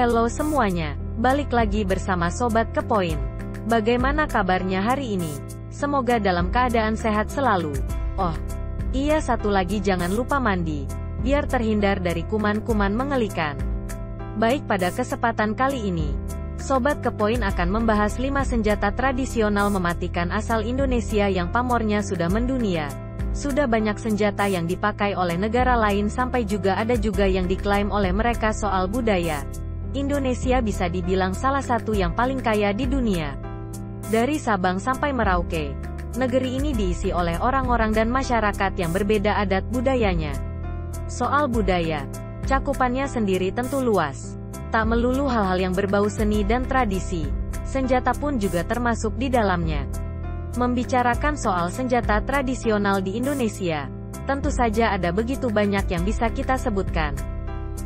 Halo semuanya, balik lagi bersama Sobat Kepoin. Bagaimana kabarnya hari ini? Semoga dalam keadaan sehat selalu. Oh, iya, satu lagi, jangan lupa mandi, biar terhindar dari kuman-kuman mengelikan. Baik, pada kesempatan kali ini, Sobat Kepoin akan membahas 5 senjata tradisional mematikan asal Indonesia yang pamornya sudah mendunia. Sudah banyak senjata yang dipakai oleh negara lain, sampai juga ada juga yang diklaim oleh mereka. Soal budaya, Indonesia bisa dibilang salah satu yang paling kaya di dunia. Dari Sabang sampai Merauke, negeri ini diisi oleh orang-orang dan masyarakat yang berbeda adat budayanya. Soal budaya, cakupannya sendiri tentu luas. Tak melulu hal-hal yang berbau seni dan tradisi, senjata pun juga termasuk di dalamnya. Membicarakan soal senjata tradisional di Indonesia, tentu saja ada begitu banyak yang bisa kita sebutkan.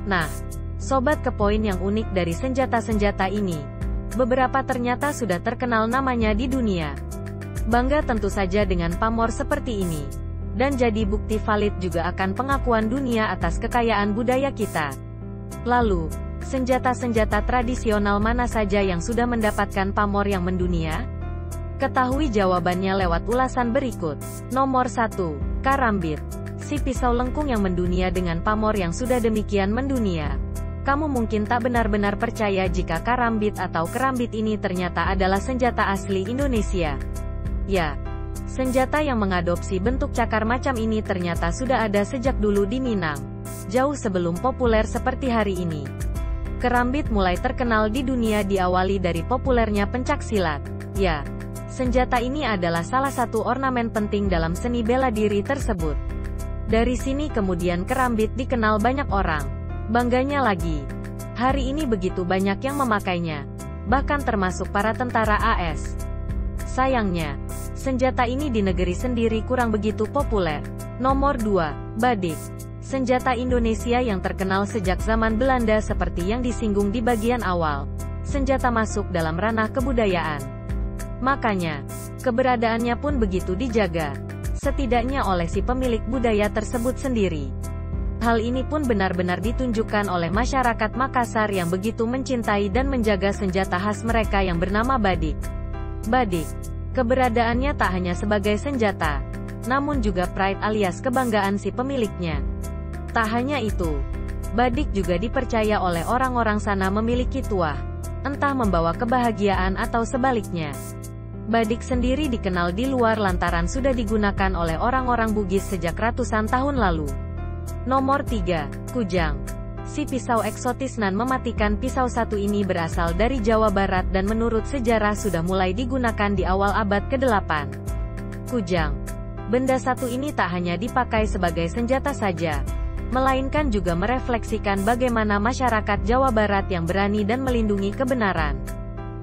Nah, Sobat Kepoin, yang unik dari senjata-senjata ini, beberapa ternyata sudah terkenal namanya di dunia. Bangga tentu saja dengan pamor seperti ini, dan jadi bukti valid juga akan pengakuan dunia atas kekayaan budaya kita. Lalu, senjata-senjata tradisional mana saja yang sudah mendapatkan pamor yang mendunia? Ketahui jawabannya lewat ulasan berikut. Nomor 1. Karambit. Si pisau lengkung yang mendunia dengan pamor yang sudah demikian mendunia. Kamu mungkin tak benar-benar percaya jika karambit atau kerambit ini ternyata adalah senjata asli Indonesia. Ya, senjata yang mengadopsi bentuk cakar macam ini ternyata sudah ada sejak dulu di Minang, jauh sebelum populer seperti hari ini. Kerambit mulai terkenal di dunia diawali dari populernya pencaksilat. Ya, senjata ini adalah salah satu ornamen penting dalam seni bela diri tersebut. Dari sini kemudian kerambit dikenal banyak orang. Bangganya lagi, hari ini begitu banyak yang memakainya, bahkan termasuk para tentara AS. Sayangnya, senjata ini di negeri sendiri kurang begitu populer. Nomor 2. Badik. Senjata Indonesia yang terkenal sejak zaman Belanda. Seperti yang disinggung di bagian awal, senjata masuk dalam ranah kebudayaan. Makanya, keberadaannya pun begitu dijaga, setidaknya oleh si pemilik budaya tersebut sendiri. Hal ini pun benar-benar ditunjukkan oleh masyarakat Makassar yang begitu mencintai dan menjaga senjata khas mereka yang bernama badik. Badik, keberadaannya tak hanya sebagai senjata, namun juga pride alias kebanggaan si pemiliknya. Tak hanya itu, badik juga dipercaya oleh orang-orang sana memiliki tuah, entah membawa kebahagiaan atau sebaliknya. Badik sendiri dikenal di luar lantaran sudah digunakan oleh orang-orang Bugis sejak ratusan tahun lalu. Nomor 3. Kujang. Si pisau eksotis nan mematikan. Pisau satu ini berasal dari Jawa Barat dan menurut sejarah sudah mulai digunakan di awal abad ke-8. Kujang. Benda satu ini tak hanya dipakai sebagai senjata saja, melainkan juga merefleksikan bagaimana masyarakat Jawa Barat yang berani dan melindungi kebenaran.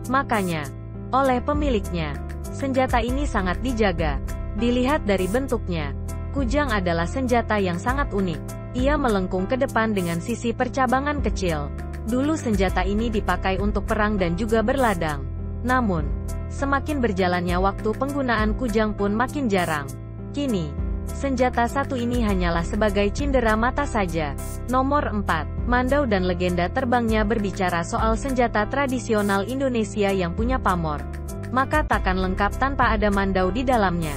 Makanya, oleh pemiliknya, senjata ini sangat dijaga. Dilihat dari bentuknya, kujang adalah senjata yang sangat unik. Ia melengkung ke depan dengan sisi percabangan kecil. Dulu senjata ini dipakai untuk perang dan juga berladang. Namun, semakin berjalannya waktu, penggunaan kujang pun makin jarang. Kini, senjata satu ini hanyalah sebagai cindera mata saja. Nomor 4. Mandau dan legenda terbangnya. Berbicara soal senjata tradisional Indonesia yang punya pamor, maka takkan lengkap tanpa ada mandau di dalamnya.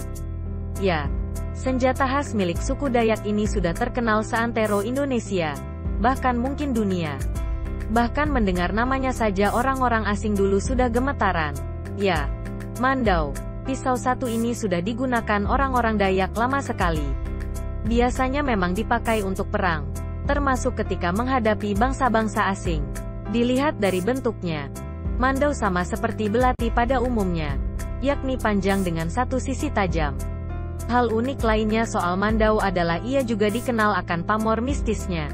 Ya, senjata khas milik suku Dayak ini sudah terkenal seantero Indonesia, bahkan mungkin dunia. Bahkan mendengar namanya saja orang-orang asing dulu sudah gemetaran. Ya, mandau. Pisau satu ini sudah digunakan orang-orang Dayak lama sekali. Biasanya memang dipakai untuk perang, termasuk ketika menghadapi bangsa-bangsa asing. Dilihat dari bentuknya, mandau sama seperti belati pada umumnya, yakni panjang dengan satu sisi tajam. Hal unik lainnya soal mandau adalah ia juga dikenal akan pamor mistisnya.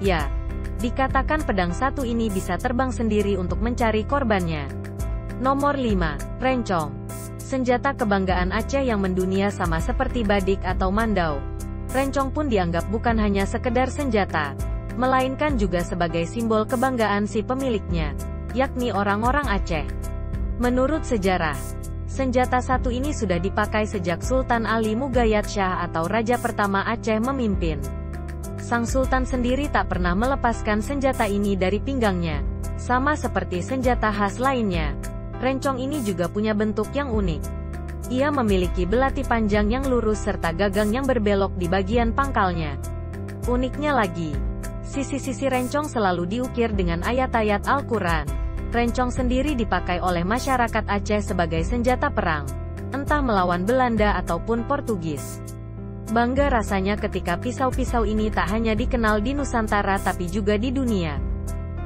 Ya, dikatakan pedang satu ini bisa terbang sendiri untuk mencari korbannya. Nomor 5. Rencong. Senjata kebanggaan Aceh yang mendunia. Sama seperti badik atau mandau, rencong pun dianggap bukan hanya sekedar senjata, melainkan juga sebagai simbol kebanggaan si pemiliknya, yakni orang-orang Aceh. Menurut sejarah, senjata satu ini sudah dipakai sejak Sultan Ali Mugayat Shah atau Raja pertama Aceh memimpin. Sang Sultan sendiri tak pernah melepaskan senjata ini dari pinggangnya. Sama seperti senjata khas lainnya, rencong ini juga punya bentuk yang unik. Ia memiliki belati panjang yang lurus serta gagang yang berbelok di bagian pangkalnya. Uniknya lagi, sisi-sisi rencong selalu diukir dengan ayat-ayat Al-Quran. Rencong sendiri dipakai oleh masyarakat Aceh sebagai senjata perang, entah melawan Belanda ataupun Portugis. Bangga rasanya ketika pisau-pisau ini tak hanya dikenal di Nusantara tapi juga di dunia.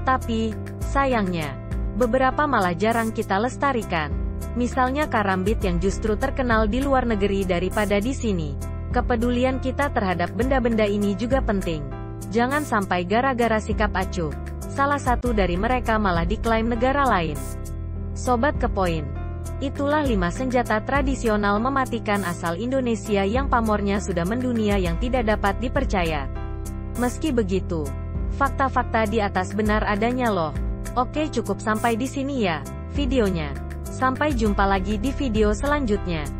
Tapi, sayangnya, beberapa malah jarang kita lestarikan. Misalnya karambit yang justru terkenal di luar negeri daripada di sini. Kepedulian kita terhadap benda-benda ini juga penting. Jangan sampai gara-gara sikap acuh, salah satu dari mereka malah diklaim negara lain. Sobat Kepoin, itulah 5 senjata tradisional mematikan asal Indonesia yang pamornya sudah mendunia yang tidak dapat dipercaya. Meski begitu, fakta-fakta di atas benar adanya loh. Oke, cukup sampai di sini ya videonya. Sampai jumpa lagi di video selanjutnya.